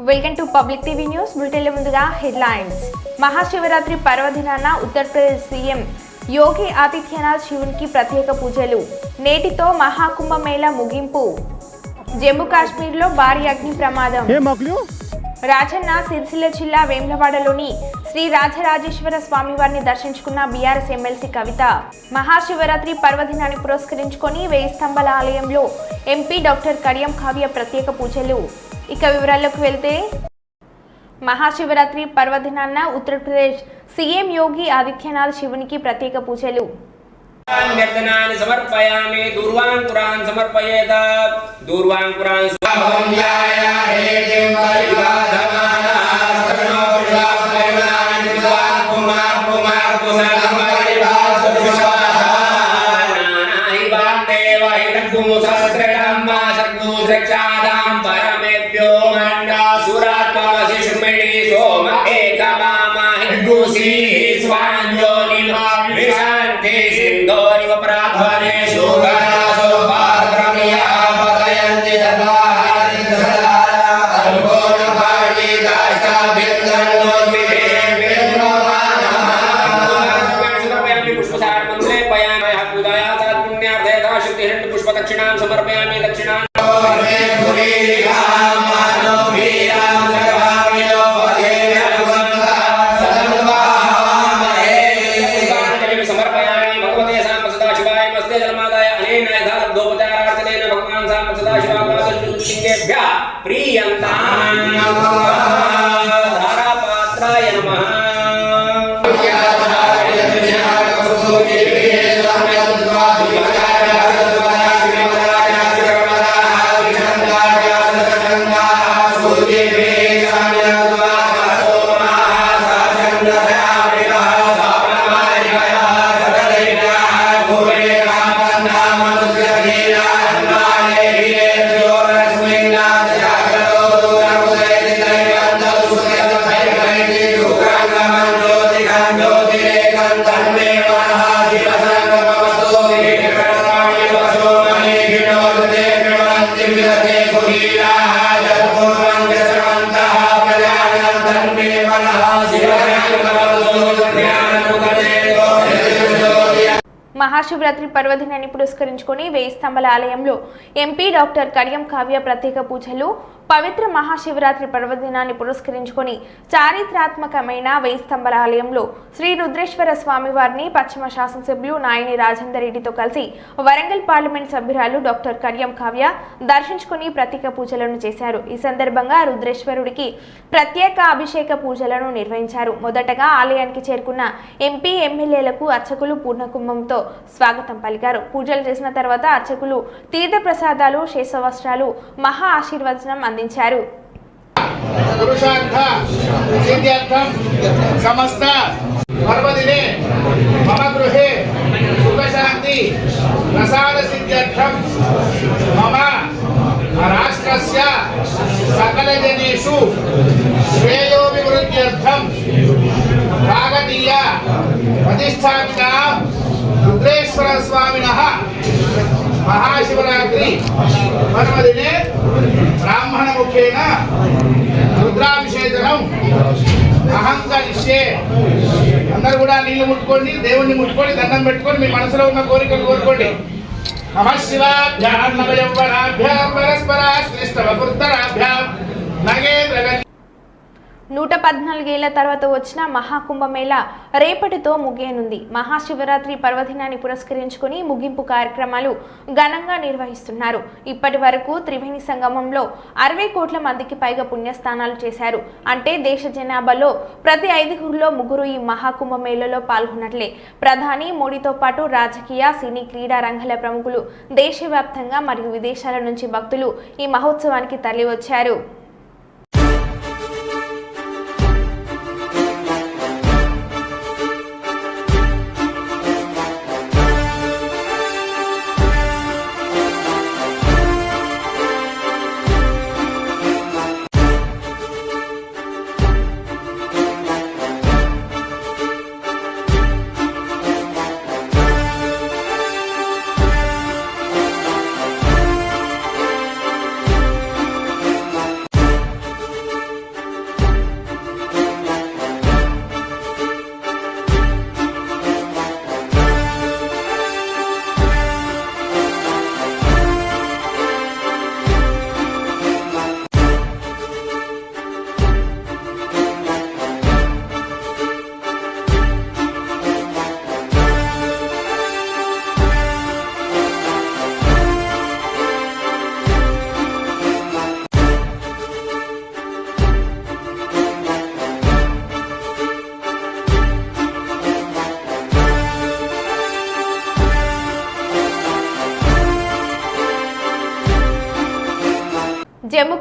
Welcome to public TV news బులెటిన్ల ముందుగా headlines. Mahashivratri పర్వదినాన ఉత్తరప్రదేశ్ సీఎం యోగి ఆదిత్యనాథ్ శివునికి ప్రత్యేక పూజలు. నేటితో మహాకుంభమేళా ముగింపు. జమ్మూ కాశ్మీర్లో భారీ అగ్ని ప్రమాదం. రాజన్న సిరిసిల్ల జిల్లా వేములవాడలోని శ్రీ రాజరాజేశ్వర స్వామివారిని దర్శించుకున్న బీఆర్ఎస్ ఎమ్మెల్సీ కవిత. మహాశివరాత్రి పర్వదినాన్ని పురస్కరించుకొని 1000 స్తంభాల ఆలయంలో ఎంపీ డాక్టర్ కడియం కావ్య ప్రత్యేక పూజలు. ఇక వివరాల్లోకి వెళ్తే మహాశివరాత్రి పర్వదినాన ఉత్తరప్రదేశ్ సీఎం యోగి ఆదిత్యనాథ్ శివునికి ప్రత్యేక పూజలు. సమర్పయామి దూర్వాంకురాన్ సమర్పయేత దూర్వాంకురాన్ పరమేభ్యో మండాసురాత్మసి శుమిడి సోమ ఏకమామహిగుసి స్వాంజోని విశాంతి సింధోరివ ప్రాధ్వనే సుగరాసో పాద్రమియా పదయంతి దదాహారి దదారా అల్గోణ భాడి దాష్ట బిందన్నో విదే సమర్పయామి పుష్పసార మంత్రే పయామి హక్కుదయా తత్పుణ్యార్థే దాశుద్ధి హిరణ్య పుష్ప దక్షిణాం సమర్పయామి దక్షిణాం ధారాపాత్రాయ నమః. మహాశివరాత్రి పర్వదినాన్ని పురస్కరించుకొని 1000 స్తంభాల ఆలయంలో ఎంపీ డాక్టర్ కడియం కావ్య ప్రత్యేక పూజలు. పవిత్ర మహాశివరాత్రి పర్వదినాన్ని పురస్కరించుకొని చారిత్రాత్మకమైన 1000 స్తంభాల ఆలయంలో శ్రీ రుద్రేశ్వర స్వామివారిని పశ్చిమ శాసనసభ్యులు నాయని రాజేందర్ రెడ్డితో కలిసి వరంగల్ పార్లమెంట్ సభ్యురాలు డాక్టర్ కడియం కావ్య దర్శించుకుని ప్రత్యేక పూజలను చేశారు. ఈ సందర్భంగా రుద్రేశ్వరుడికి ప్రత్యేక అభిషేక పూజలను నిర్వహించారు. మొదటగా ఆలయానికి చేరుకున్న ఎంపీ ఎమ్మెల్యేలకు అర్చకులు పూర్ణకుంభంతో స్వాగతం పలికారు. పూజలు చేసిన తర్వాత అర్చకులు తీర్థ ప్రసాదాలు, శేషవస్త్రాలు, మహా ఆశీర్వచనం అందించారు. పురుషార్థ సిద్ధ్యర్థం సమస్త పర్వదినే మమ గృహే సుఖశాంతి ప్రసాద సిద్ధ్యర్థం మమ రాష్ట్రస్య సకల జనేషు శ్రేయోభివృద్ధ్యర్థం కాకతీయ ప్రతిష్టాపితాం రుద్రేశ్వర స్వామినః మహాశివరాత్రి పర్వదినే బ్రాహ్మణ ముఖేన రుద్రాభిషేకం అహంకరిష్యే. అందరూ కూడా నీళ్లు ముట్టుకోండి, దేవుణ్ణి ముట్టుకొని దండం పెట్టుకొని మీ మనసులో ఉన్న కోరికలు కోరుకోండి. నమః శివాభ్యాం నవయౌవనాభ్యాం పరస్పర శ్రేష్ఠవపుత్తరాభ్యాం నగేంద్ర. 114 ఏళ్ల తర్వాత వచ్చిన మహాకుంభమేళా రేపటితో ముగియనుంది. మహాశివరాత్రి పర్వదినాన్ని పురస్కరించుకుని ముగింపు కార్యక్రమాలు ఘనంగా నిర్వహిస్తున్నారు. ఇప్పటి వరకు త్రివేణి సంగమంలో 60 కోట్ల మందికి పైగా పుణ్యస్నానాలు చేశారు. అంటే దేశ జనాభాలో ప్రతి 5గురిలో 3 ఈ మహాకుంభమేళలో పాల్గొన్నట్లే. ప్రధాని మోడీతో పాటు రాజకీయ, సినీ, క్రీడా రంగాల ప్రముఖులు దేశవ్యాప్తంగా మరియు విదేశాల నుంచి భక్తులు ఈ మహోత్సవానికి తరలివచ్చారు.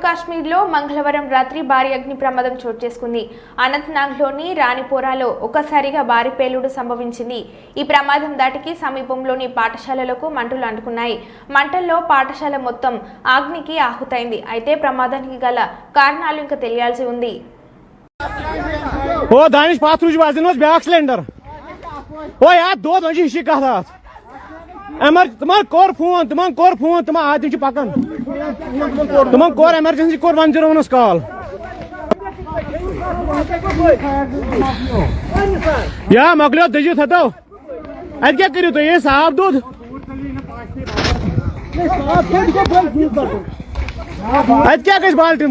కాశ్మీర్లో మంగళవారం రాత్రి భారీ అగ్ని ప్రమాదం చోటు చేసుకుంది. అనంతనాగ్లోని రాణిపోరాలో ఒక్కసారిగా భారీ పేలుడు సంభవించింది. ఈ ప్రమాదం దాటికి సమీపంలోని పాఠశాలలకు మంటలు అంటుకున్నాయి. మంటల్లో పాఠశాల మొత్తం అగ్నికి ఆహుతైంది. అయితే ప్రమాదానికి గల కారణాలు ఇంకా తెలియాల్సి ఉంది. ओ दानिश पाथरुज वाजन ब्याक सिलेंडर ओ यार दो शी कथा एमर तुम कोर फोन तुम आज पकन तुम कोर एमरजेंसी कोर 101 कॉल या मकलो दजू थो अद क्या करू तो ये साफ दूध अत क्या गई बाल्टिन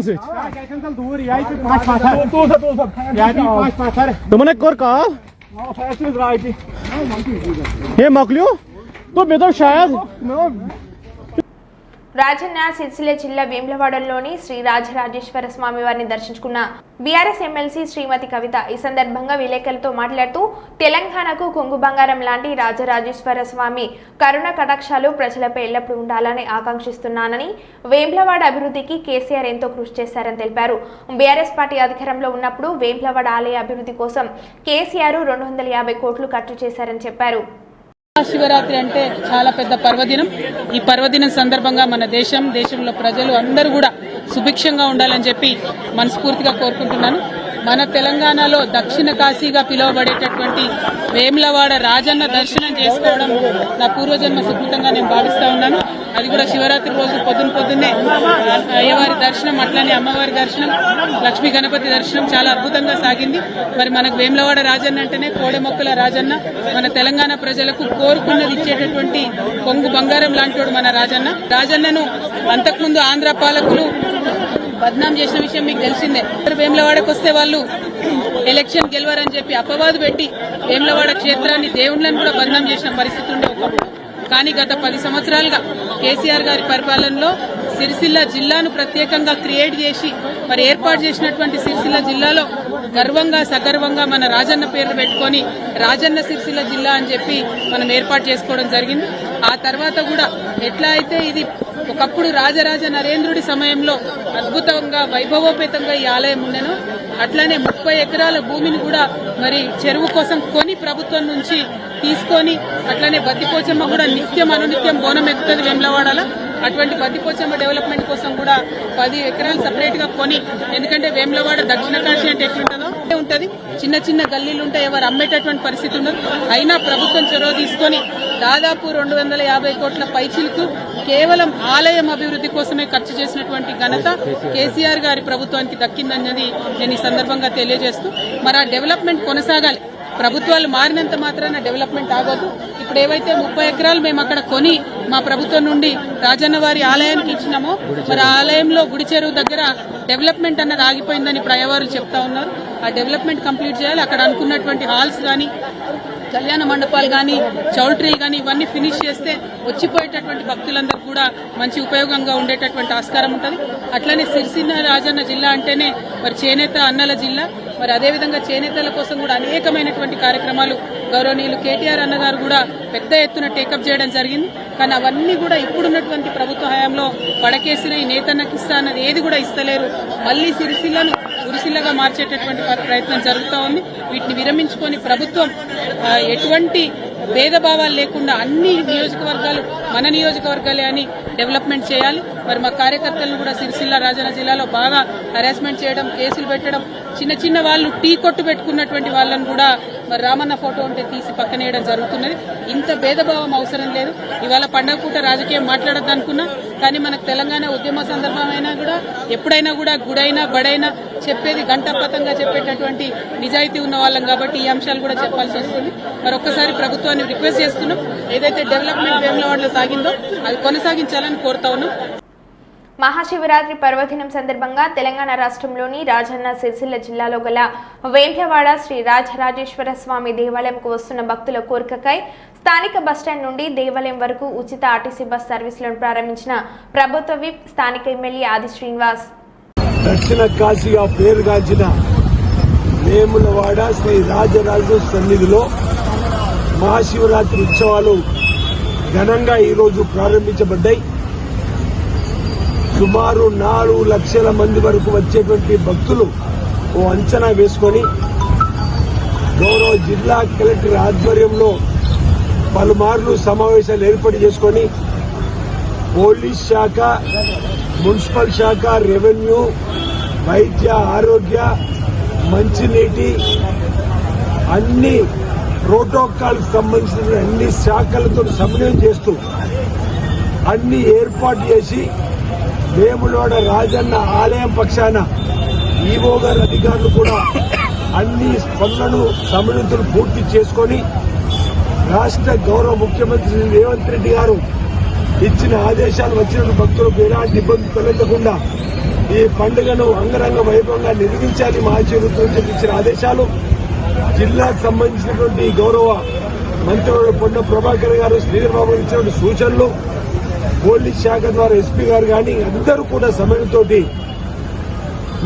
तुमने कोर कॉल ये मकलियो तो मैं तो शायद రాజన్న సిరిసిల్ల జిల్లా వేములవాడలోని శ్రీ రాజరాజేశ్వర స్వామి వారిని దర్శించుకున్న బీఆర్ఎస్ ఎమ్మెల్సీ శ్రీమతి కవిత ఈ సందర్భంగా విలేకరులతో మాట్లాడుతూ తెలంగాణకు కొంగు బంగారం లాంటి రాజరాజేశ్వర స్వామి కరుణ కటాక్షాలు ప్రజలపై ఎల్లప్పుడూ ఉండాలని ఆకాంక్షిస్తున్నానని, వేములవాడ అభివృద్ధికి కేసీఆర్ ఎంతో కృషి చేశారని తెలిపారు. బీఆర్ఎస్ పార్టీ అధికారంలో ఉన్నప్పుడు వేములవాడ ఆలయ అభివృద్ధి కోసం కేసీఆర్ 250 కోట్లు ఖర్చు చేశారని చెప్పారు. శివరాత్రి అంటే చాలా పెద్ద పర్వదినం. ఈ పర్వదినం సందర్భంగా మన దేశంలో ప్రజలు అందరూ కూడా సుభిక్షంగా ఉండాలని చెప్పి మనస్ఫూర్తిగా కోరుకుంటున్నాను. మన తెలంగాణలో దక్షిణ కాశీగా పిలువబడేటటువంటి వేములవాడ రాజన్న దర్శనం చేసుకోవడం నా పూర్వజన్మ సుకృతంగా నేను భావిస్తా ఉన్నాను. అది కూడా శివరాత్రి రోజు పొద్దున్నే అయ్యవారి దర్శనం, అట్లానే అమ్మవారి దర్శనం, లక్ష్మీ గణపతి దర్శనం చాలా అద్భుతంగా సాగింది. మరి మనకు వేములవాడ రాజన్న అంటేనే కోడెమొక్కల రాజన్న, మన తెలంగాణ ప్రజలకు కోరుకున్నది ఇచ్చేటటువంటి కొంగు బంగారం లాంటి మన రాజన్నను అంతకుముందు ఆంధ్ర పాలకులు బద్నాం చేసిన విషయం మీకు తెలిసిందే. వేములవాడకు వస్తే వాళ్ళు ఎలక్షన్ గెలవరని చెప్పి అపవాదు పెట్టి వేములవాడ క్షేత్రాన్ని, దేవుళ్లను కూడా బద్నాం చేసిన పరిస్థితి ఉండే ఒకప్పుడు. కానీ గత 10 సంవత్సరాలుగా కేసీఆర్ గారి పరిపాలనలో సిరిసిల్ల జిల్లాను ప్రత్యేకంగా క్రియేట్ చేసి మరి ఏర్పాటు చేసినటువంటి సిరిసిల్ల జిల్లాలో గర్వంగా సగర్వంగా మన రాజన్న పేరు పెట్టుకొని రాజన్న సిరిసిల్ల జిల్లా అని చెప్పి మనం ఏర్పాటు చేసుకోవడం జరిగింది. ఆ తర్వాత కూడా ఎట్లా అయితే ఇది ఒకప్పుడు రాజరాజ నరేంద్రుడి సమయంలో అద్భుతంగా వైభవోపేతంగా ఈ ఆలయం ఉండెను, అట్లానే 30 ఎకరాల భూమిని కూడా మరి చెరువు కోసం కొని ప్రభుత్వం నుంచి తీసుకొని, అట్లానే బద్దిపోచమ్మ కూడా నిత్యం అనునిత్యం బోనం ఎక్కుతుంది వేములవాడలో. అటువంటి బద్దిపోచమ్మ డెవలప్మెంట్ కోసం కూడా 10 ఎకరాలు సపరేట్ గా కొని, ఎందుకంటే వేములవాడ దక్షిణ కాశీ అంటే ఎట్లుంటుందో ఉంటది, చిన్న చిన్న గల్లీలు ఉంటే ఎవరు అమ్మేటటువంటి పరిస్థితి ఉండదు. అయినా ప్రభుత్వం చొరవ తీసుకొని దాదాపు 250 కోట్ల పైచిలకు కేవలం ఆలయం అభివృద్ధి కోసమే ఖర్చు చేసినటువంటి ఘనత కేసీఆర్ గారి ప్రభుత్వానికి దక్కిందన్నది నేను ఈ సందర్భంగా తెలియజేస్తూ, మరి ఆ డెవలప్మెంట్ కొనసాగాలి. ప్రభుత్వాలు మారినంత మాత్రాన డెవలప్మెంట్ ఆగొద్దు. ఇప్పుడు ఏవైతే 30 ఎకరాలు మేము అక్కడ కొని మా ప్రభుత్వం నుండి రాజన్న వారి ఆలయానికి ఇచ్చినామో, మరి ఆ ఆలయంలో గుడి చెరువు దగ్గర డెవలప్మెంట్ అన్నది ఆగిపోయిందని ఇప్పుడు అయ్యవారులు చెప్తా ఉన్నారు. ఆ డెవలప్మెంట్ కంప్లీట్ చేయాలి. అక్కడ అనుకున్నటువంటి హాల్స్ గానీ, కళ్యాణ మండపాలు గానీ, చౌల్ట్రీ గానీ ఇవన్నీ ఫినిష్ చేస్తే వచ్చిపోయేటటువంటి భక్తులందరూ కూడా మంచి ఉపయోగంగా ఉండేటటువంటి ఆస్కారం ఉంటుంది. అట్లనే సిరిసిల్ల రాజన్న జిల్లా అంటేనే మరి చేనేత అన్నల జిల్లా. మరి అదేవిధంగా చేనేతల కోసం కూడా అనేకమైనటువంటి కార్యక్రమాలు గౌరవనీయులు కేటీఆర్ అన్నగారు కూడా పెద్ద ఎత్తున టేకప్ చేయడం జరిగింది. కానీ అవన్నీ కూడా ఇప్పుడున్నటువంటి ప్రభుత్వ హయాంలో పడకేసిన ఈ నేతన్నకి ఇస్తా అన్నది ఏది కూడా ఇస్తలేరు. మళ్లీ సిరిసిల్లను గురిసిల్లగా మార్చేటటువంటి ప్రయత్నం జరుగుతూ ఉంది. వీటిని విరమించుకొని ప్రభుత్వం ఎటువంటి భేదభావాలు లేకుండా అన్ని నియోజకవర్గాలు మన నియోజకవర్గాలే అని డెవలప్మెంట్ చేయాలి. మరి మా కార్యకర్తలను కూడా సిరిసిల్ల రాజన్న జిల్లాలో బాగా హరాస్మెంట్ చేయడం, కేసులు పెట్టడం, చిన్న వాళ్ళు టీ కొట్టు పెట్టుకున్నటువంటి వాళ్ళని కూడా మరి రామన్న ఫోటో ఉంటే తీసి పక్కనేయడం జరుగుతున్నది. ఇంత భేదభావం అవసరం లేదు. ఇవాళ పండగ పూట రాజకీయం మాట్లాడద్దు అనుకున్నా, కానీ మనకు తెలంగాణ ఉద్యమ సందర్భమైనా కూడా ఎప్పుడైనా కూడా గుడైనా బడైనా చెప్పేది గంటపతంగా చెప్పేటటువంటి నిజాయితీ ఉన్న వాళ్ళం కాబట్టి ఈ అంశాలు కూడా చెప్పాల్సి వస్తుంది. మరి ఒక్కసారి ప్రభుత్వాన్ని రిక్వెస్ట్ చేస్తున్నాం, ఏదైతే డెవలప్మెంట్ వేములవాడలో సాగిందో అది కొనసాగించాలని కోరుతా ఉన్నాం. మహాశివరాత్రి పర్వదినం సందర్భంగా తెలంగాణ రాష్ట్రంలోని రాజన్న సిరిసిల్ల జిల్లాలో గల వేములవాడ శ్రీ రాజరాజేశ్వర స్వామి దేవాలయంకు వస్తున్న భక్తుల కోరికకై స్థానిక బస్టాండ్ నుండి దేవాలయం వరకు ఉచిత ఆర్టీసీ బస్ సర్వీసులను ప్రారంభించిన ప్రభుత్వ విప్ స్థానిక ఎమ్మెల్యే ఆది శ్రీనివాస్. దక్షిణ కాశీగా పేరుగాంచిన వేములవాడ శ్రీ రాజరాజేశ్వర సన్నిధిలో మహాశివరాత్రి ఉత్సవాలు ఘనంగా ఈరోజు ప్రారంభించబడ్డాయి. సుమారు 4 లక్షల మంది వరకు వచ్చేటువంటి భక్తులు ఓ అంచనా వేసుకొని గౌరవ జిల్లా కలెక్టర్ ఆధ్వర్యంలో పలుమార్లు సమావేశాలు ఏర్పాటు చేసుకొని పోలీస్ శాఖ, మున్సిపల్ శాఖ, రెవెన్యూ, వైద్య ఆరోగ్య, మంచినీటి అన్ని ప్రోటోకాల్ సంబంధించిన అన్ని శాఖలతో సమన్వయం చేస్తూ అన్ని ఏర్పాటు చేసి వేములవాడ రాజన్న ఆలయం పక్షాన ఈవో గారి అధికారులు కూడా అన్ని పనులను సమన్వయం పూర్తి చేసుకొని రాష్ట్ర గౌరవ ముఖ్యమంత్రి శ్రీ రేవంత్ రెడ్డి గారు ఇచ్చిన ఆదేశాలు వచ్చిన భక్తులకు ఎలాంటి ఇబ్బంది తలెత్తకుండా ఈ పండుగను అంగరంగ వైభవంగా నిర్వహించాలి మహాశివరాత్రి ఇచ్చిన ఆదేశాలు, జిల్లాకు సంబంధించినటువంటి గౌరవ మంత్రులు పొన్న ప్రభాకర్ గారు, శ్రీధర్ బాబు ఇచ్చినటువంటి సూచనలు, పోలీస్ శాఖ ద్వారా ఎస్పీ గారు కానీ అందరూ కూడా సమయంతోటి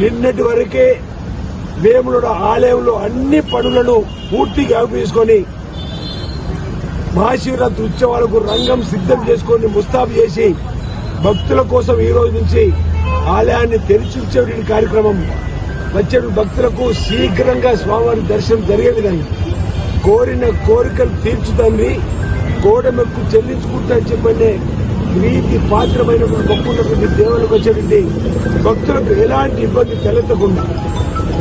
నిన్నటి వరకే వేములవాడ ఆలయంలో అన్ని పనులను పూర్తిగా తీసుకొని మహాశివరాత్రి ఉత్సవాలకు రంగం సిద్ధం చేసుకొని ముస్తాబు చేసి భక్తుల కోసం ఈ రోజు నుంచి ఆలయాన్ని తెరిచి ఉంచే కార్యక్రమం వచ్చే భక్తులకు శీఘ్రంగా స్వామివారి దర్శనం జరిగే విధంగా కోరిన కోరికలు తీర్చుతండి కోడమెక్కు చెల్లించుకుంటారని చెప్పనే ప్రీతి పాత్రమైనటువంటి మొక్కున్నటువంటి దేవులకు వచ్చేటువంటి భక్తులకు ఎలాంటి ఇబ్బంది తలెత్తకుండా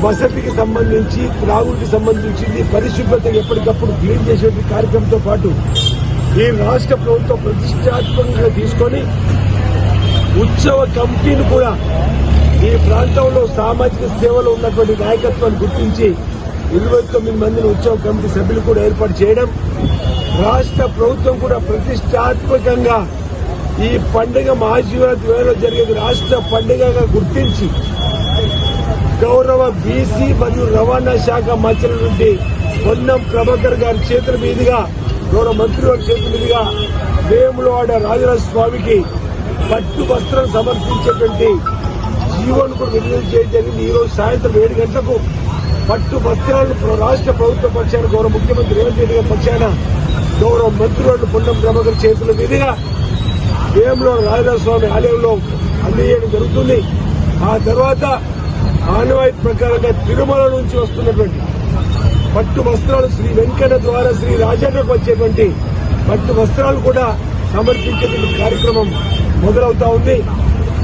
వసతికి సంబంధించి, త్రాగుడికి సంబంధించింది, పరిశుభ్రత ఎప్పటికప్పుడు క్లీన్ చేసేటువంటి కార్యక్రమంతో పాటు ఈ రాష్ట్ర ప్రభుత్వం ప్రతిష్టాత్మకంగా తీసుకొని ఉత్సవ కమిటీని కూడా ఈ ప్రాంతంలో సామాజిక సేవలో ఉన్నటువంటి నాయకత్వాన్ని గుర్తించి 29 మందిని ఉత్సవ కమిటీ సభ్యులు కూడా ఏర్పాటు చేయడం, రాష్ట్ర ప్రభుత్వం కూడా ప్రతిష్టాత్మకంగా ఈ పండుగ మహాశివరాత్రి వేళలో జరిగేది రాష్ట్ర పండుగగా గుర్తించి గౌరవ బీసీ మరియు రవాణా శాఖ మంత్రి నుండి పొన్నం ప్రభాకర్ గారి చేతుల మీదుగా, గౌరవ మంత్రి వారి చేతుల మీదుగా వేములవాడ రాజరాజ స్వామికి పట్టు వస్త్రం సమర్పించేటువంటి జీవోను కూడా విడుదల చేయడం జరిగింది. ఈ రోజు సాయంత్రం 7 గంటలకు పట్టు వస్త్రాలను రాష్ట్ర ప్రభుత్వ పక్షాన గౌరవ ముఖ్యమంత్రి రేవంత్ రెడ్డి గారి పక్షాన గౌరవ మంత్రులు పొన్నం ప్రభాకర్ చేతుల మీదుగా వేములవాడ రాజరాజ స్వామి ఆలయంలో అందజేయడం జరుగుతుంది. ఆ తర్వాత ఆనవాయితీ ప్రకారంగా తిరుమల నుంచి వస్తున్నటువంటి పట్టు వస్త్రాలు శ్రీ వెంకన్న ద్వారా శ్రీ రాజన్నకు వచ్చేటువంటి పట్టు వస్త్రాలు కూడా సమర్పించేటువంటి కార్యక్రమం మొదలవుతా ఉంది.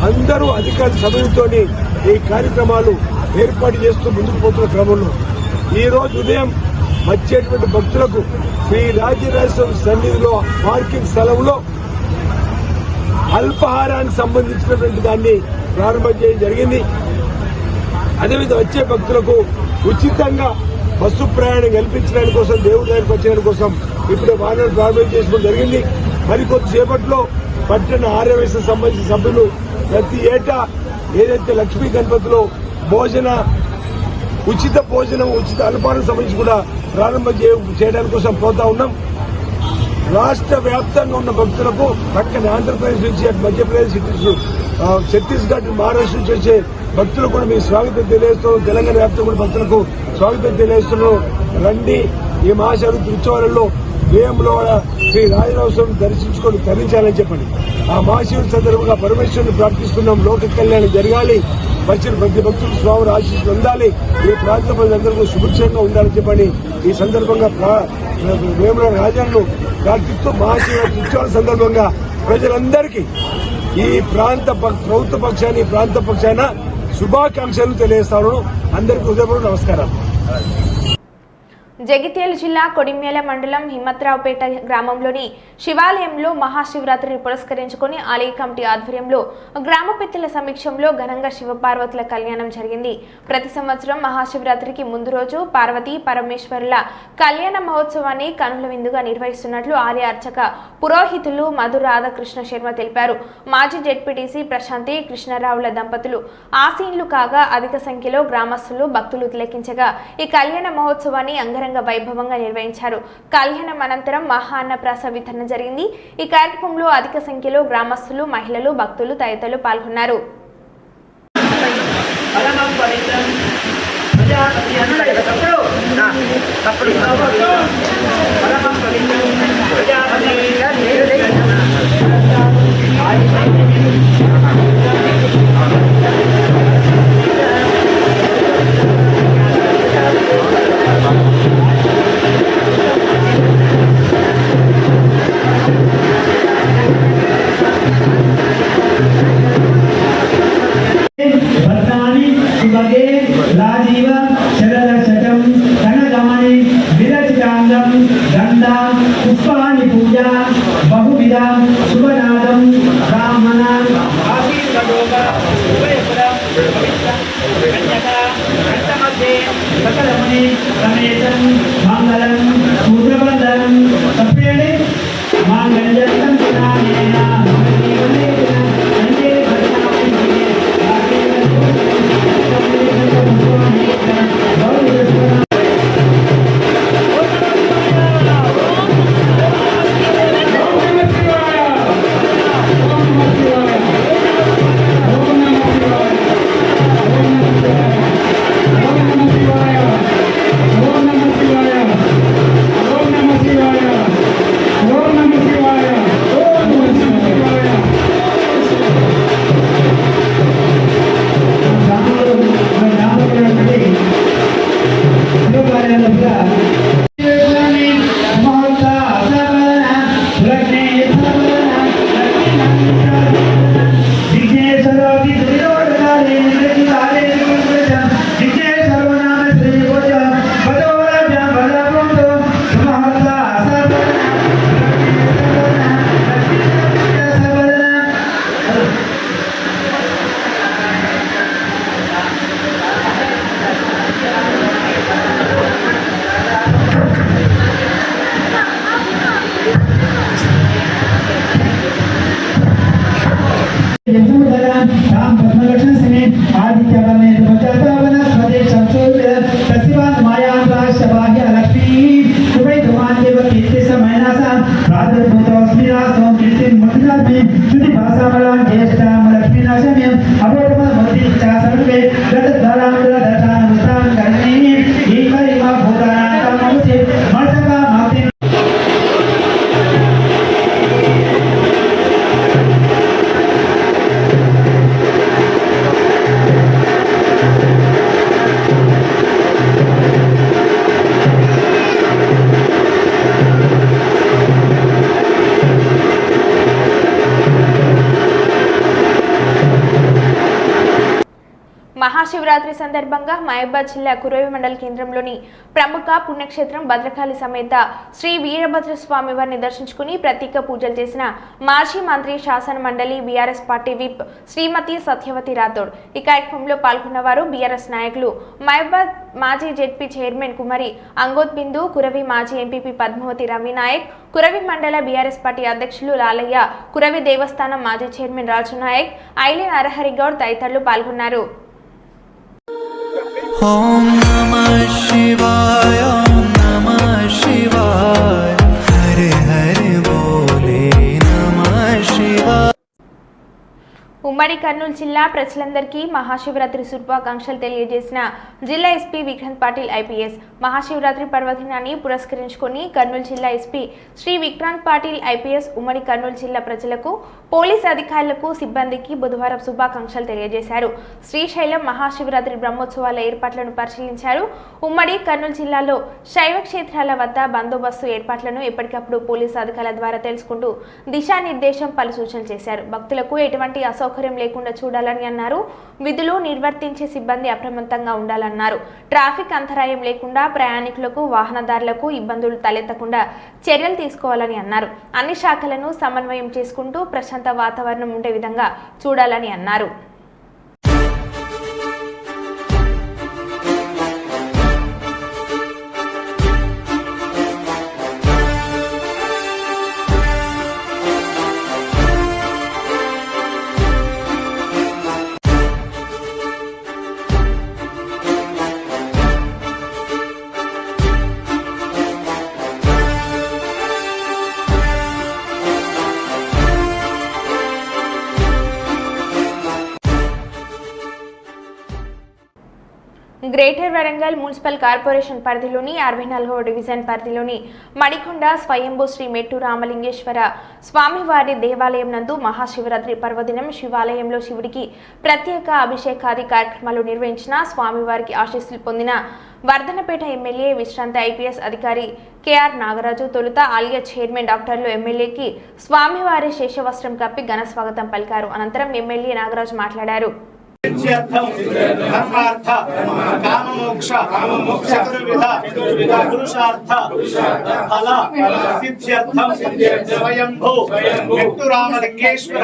అందరూ అధికారుల సమయంతో ఈ కార్యక్రమాలు ఏర్పాటు చేస్తూ ముందుకు పోతున్న క్రమంలో ఈ రోజు ఉదయం వచ్చేటువంటి భక్తులకు శ్రీ రాజరాజేశ్వర సన్నిధిలో పార్కింగ్ స్థలంలో అల్పాహారానికి సంబంధించినటువంటి దాన్ని ప్రారంభం చేయడం జరిగింది. అదేవిధంగా వచ్చే భక్తులకు ఉచితంగా బస్సు ప్రయాణం కల్పించడానికి కోసం, దేవుడి దగ్గరికి వచ్చేయడం కోసం ఇప్పుడే వాహనాలు ప్రారంభం చేసుకోవడం జరిగింది. మరికొద్దిసేపట్లో పట్టణ ఆర్యవేశ సంబంధించిన సభ్యులు ప్రతి ఏటా ఏదైతే లక్ష్మీ గణపతిలో ఉచిత భోజనం, ఉచిత అల్పాహారం సంబంధించి కూడా ప్రారంభం చేయడానికి కోసం పోతా ఉన్నాం. రాష్ట్ర వ్యాప్తంగా ఉన్న భక్తులకు పక్కన ఆంధ్రప్రదేశ్ నుంచి, అటు మధ్యప్రదేశ్, ఇటు ఛత్తీస్గఢ్, మహారాష్ట్ర నుంచి వచ్చే భక్తులకు కూడా మేము స్వాగతం తెలియజేస్తున్నాం. తెలంగాణ వ్యాప్తంగా కూడా భక్తులకు స్వాగతం తెలియజేస్తున్నాం. రండి, ఈ మహాశివరాత్రి ఉత్సవాలలో వేములవాడ శ్రీ రాజరాజస్వామిని దర్శించుకొని తరించాలని చెప్పండి. ఆ మహాశివుడి సందర్భంగా పరమేశ్వరుని ప్రార్థిస్తున్నాం. లోక కళ్యాణం జరగాలి, వచ్చిన ప్రతి భక్తులు స్వామి ఆశీస్సులు ఉండాలి, ఈ ప్రాంత ప్రజలందరూ సుభిక్షంగా ఉండాలని చెప్పని ఈ సందర్భంగా వేములవాడ రాజాను ప్రార్థిస్తూ మహాశివరాత్రి ఉత్సవాల సందర్భంగా ప్రజలందరికీ ఈ ప్రాంత ప్రభుత్వ పక్షాన్ని, ఈ ప్రాంత పక్షాన శుభాకాంక్షలు తెలియజేస్తాను. అందరికీ హృదయపూర్వక నమస్కారం. జగిత్యాల జిల్లా కొడిమ్యాల మండలం హిమ్మత్రావుపేట గ్రామంలోని శివాలయంలో మహాశివరాత్రిని పురస్కరించుకుని ఆలయ కమిటీ ఆధ్వర్యంలో గ్రామ పెద్దల సమీక్షంలో ఘనంగా శివపార్వతుల కళ్యాణం జరిగింది. ప్రతి సంవత్సరం మహాశివరాత్రికి ముందు రోజు పార్వతీ పరమేశ్వరుల కళ్యాణ మహోత్సవాన్ని కనుల విందుగా నిర్వహిస్తున్నట్లు ఆలయ అర్చక పురోహితులు మధు రాధాకృష్ణ శర్మ తెలిపారు. మాజీ జెడ్పీటీసీ ప్రశాంతి కృష్ణరావుల దంపతులు ఆసీనులు కాగా అధిక సంఖ్యలో గ్రామస్తులు భక్తులు తిలకించగా ఈ కళ్యాణ మహోత్సవాన్ని అంగరంగ వైభవంగా నిర్వహించారు. కళ్యాణం అనంతరం మహాన్నప్రసాద వితరణ జరిగింది. ఈ కార్యక్రమంలో అధిక సంఖ్యలో గ్రామస్తులు, మహిళలు, భక్తులు తదితరులు పాల్గొన్నారు. राजीव शरदशतं कनकमणि विरचितांगं गन्धां पुष्पाणि पूजा बहुविधां शुभनादं ब्राह्मणां आशीर्वदोग उभयपुरं पवित्रं कन्यका कंठमध्ये सकलमुनि समेतं मंगलं सूत्रबन्धनं तप्पेणे मांगल्यं तनानेन जीवनेन अन्ये भजनामि మహాశివరాత్రి సందర్భంగా మహబూబాబాద్ జిల్లా కురవి మండల కేంద్రంలోని ప్రముఖ పుణ్యక్షేత్రం భద్రకాళి సమేత శ్రీ వీరభద్ర స్వామి వారిని దర్శించుకుని ప్రత్యేక పూజలు చేసిన మాజీ మంత్రి శాసన మండలి బీఆర్ఎస్ పార్టీ విప్ శ్రీమతి సత్యవతి రాథోడ్. ఈ కార్యక్రమంలో పాల్గొన్నవారు బీఆర్ఎస్ నాయకులు మహబూబాబాద్ మాజీ జెడ్పీ చైర్మన్ కుమారి అంగోత్ బిందు, కురవి మాజీ ఎంపీపీ పద్మావతి రవి నాయక్, కురవి మండల బీఆర్ఎస్ పార్టీ అధ్యక్షులు లాలయ్య, కురవి దేవస్థానం మాజీ చైర్మన్ రాజు నాయక్, ఐలెన్ నరహరి గౌడ్ తదితరులు పాల్గొన్నారు. ఓం నమః శివాయ ఓం నమః శివాయ హరి హరి బోలే నమః శివాయ. ఉమ్మడి కర్నూలు జిల్లా ప్రజలందరికీ మహాశివరాత్రి శుభాకాంక్షలు తెలియజేసిన జిల్లా ఎస్పీ విక్రాంత్ పాటిల్ ఐపీఎస్. మహాశివరాత్రి పర్వదినాన్ని పురస్కరించుకొని కర్నూలు జిల్లా ఎస్పీ శ్రీ విక్రాంత్ పాటిల్ ఐపీఎస్ ఉమ్మడి కర్నూలు జిల్లా ప్రజలకు, పోలీస్ అధికారులకు, సిబ్బందికి బుధవారం శుభాకాంక్షలు తెలియజేశారు. శ్రీశైలం మహాశివరాత్రి బ్రహ్మోత్సవాల ఏర్పాట్లను పరిశీలించారు. ఉమ్మడి కర్నూలు జిల్లాలో శైవ క్షేత్రాల వద్ద బందోబస్తు ఏర్పాట్లను ఎప్పటికప్పుడు పోలీసు అధికారుల ద్వారా తెలుసుకుంటూ దిశానిర్దేశం, పలు సూచనలు చేశారు. భక్తులకు ఎటువంటి అసౌకర్యం లేకుండా చూడాలని అన్నారు. విధులు నిర్వర్తించే సిబ్బంది అప్రమత్తంగా ఉండాలన్నారు. ట్రాఫిక్ అంతరాయం లేకుండా ప్రయాణికులకు, వాహనదారులకు ఇబ్బందులు తలెత్తకుండా చర్యలు తీసుకోవాలని అన్నారు. అన్ని శాఖలను సమన్వయం చేసుకుంటూ ప్రశాంత వాతావరణం ఉండే విధంగా చూడాలని అన్నారు. గ్రేటర్ వరంగల్ మున్సిపల్ కార్పొరేషన్ పరిధిలోని 64వ డివిజన్ పరిధిలోని మడికొండ స్వయంభూ శ్రీ మెట్టు రామలింగేశ్వర స్వామివారి దేవాలయం నందు మహాశివరాత్రి పర్వదినం శివాలయంలో శివుడికి ప్రత్యేక అభిషేకాది కార్యక్రమాలు నిర్వహించిన స్వామివారికి ఆశీస్సులు పొందిన వర్ధనపేట ఎమ్మెల్యే విశ్రాంత ఐపీఎస్ అధికారి కేఆర్ నాగరాజు తొలుత ఆలయ చైర్మన్ డాక్టర్లు ఎమ్మెల్యేకి స్వామివారి శేషవస్త్రం కప్పి ఘన స్వాగతం పలికారు. అనంతరం ఎమ్మెల్యే నాగరాజు మాట్లాడారు. ధర్మార్థ కామమోక్ష చతుర్విధ పురుషార్థ ఫల సిద్ధ్యర్థం స్వయంభూ విష్ణురామలింగేశ్వర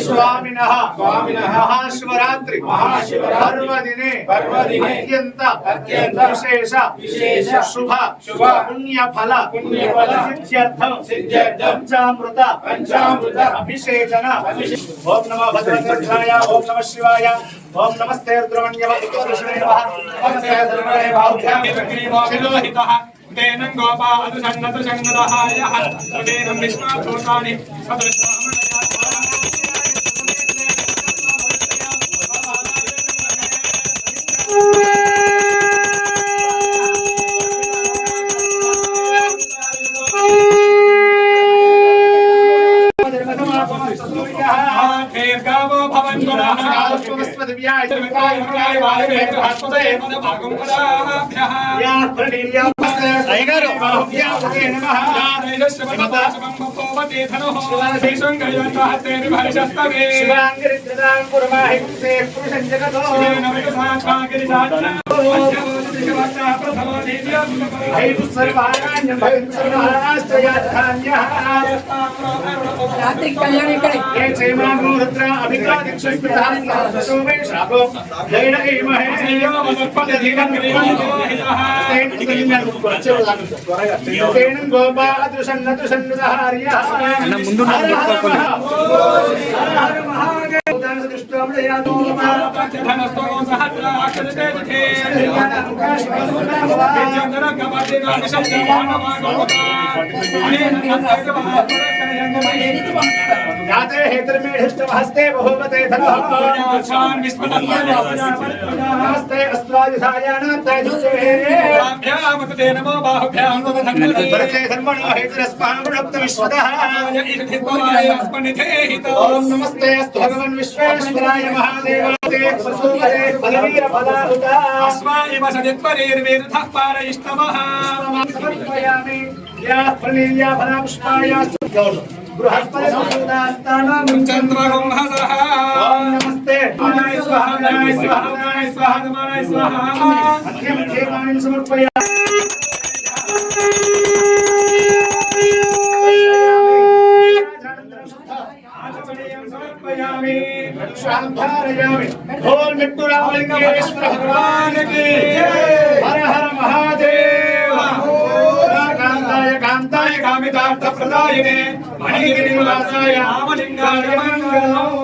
స్వామినః మహాశివరాత్రి పర్వదినే అత్యంత విశేష శుభ పుణ్య ఫల సిద్ధ్యర్థం పంచామృత అభిషేచన ఓం నమో భద్రకాయ ఓం నమః శివాయ ఓం నమస్తే రుద్రమణ్య వక్రకృష్ణే నమః నమస్తే ధర్మణే బాహుభ్యాం శిలోహితః తేనం గోపా అదుషన్నత సంగదహాయః తేనం విష్ణుభూతాని याते हेतुर्मेढष्टमहस्ते बहुमते धनः नमस्ते अस्त्वादिधायानां तैजुते नमो बाहुभ्यां भरते धर्मणो हेतुरस्मानुरप्तविश्वतः ओम नमस्ते अस्तु भगवन् विश्वेश्वराय महादेवाय प्रसूते बलवीर बलाहुता अस्माय वसदित्परेर्वेदतः पारयिष्टमः समर्पयामि या प्रणीया फलापुष्पाय बृहस्पति संसूदास्तानं चन्द्रगुंहसः ओम नमस्ते नारायण स्वाहा नारायण स्वाहा नारायण स्वाहा नारायण स्वाहा मध्यम देवानि समर्पयामि ढोल मिट्टू रामलिंगेश्वर भगवान की हर हर महादेव कांताय कांताय कामितार्थ प्रदायिने मणिगिरि निवासाय रामलिंगाय मंगलम्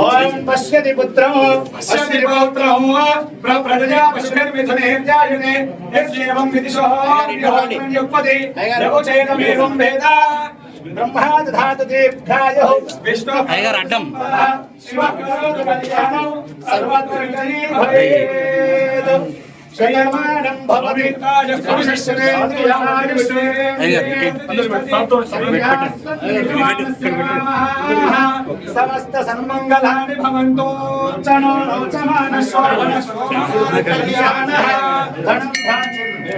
ओम पश्यति पुत्रं पश्यति पौत्रं प्रप्रजया पशुभिर्मिथुने जायते यस्येवं विदिशः युक्पति यवचेनमेवं वेद ब्रह्मा दधातु देव्यायो विष्णु अड्डम शिवः करोतु कल्याणं सर्वत्र विजयी भवेत् श्रेयमानं भवति पुरुषस्य समस्त सन्मंगलानि भवन्तु चनो रोचमानः कल्याणः धनं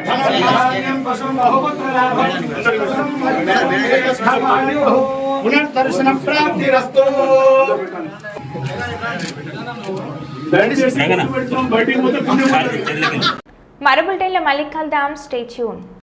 धान्यं पशुं बहुपुत्रलाभं पुनर्दर्शन प्राप्तिरस्तु మరో బులెటిన్లో మళ్ళీ కలుద్దాం. Stay tune.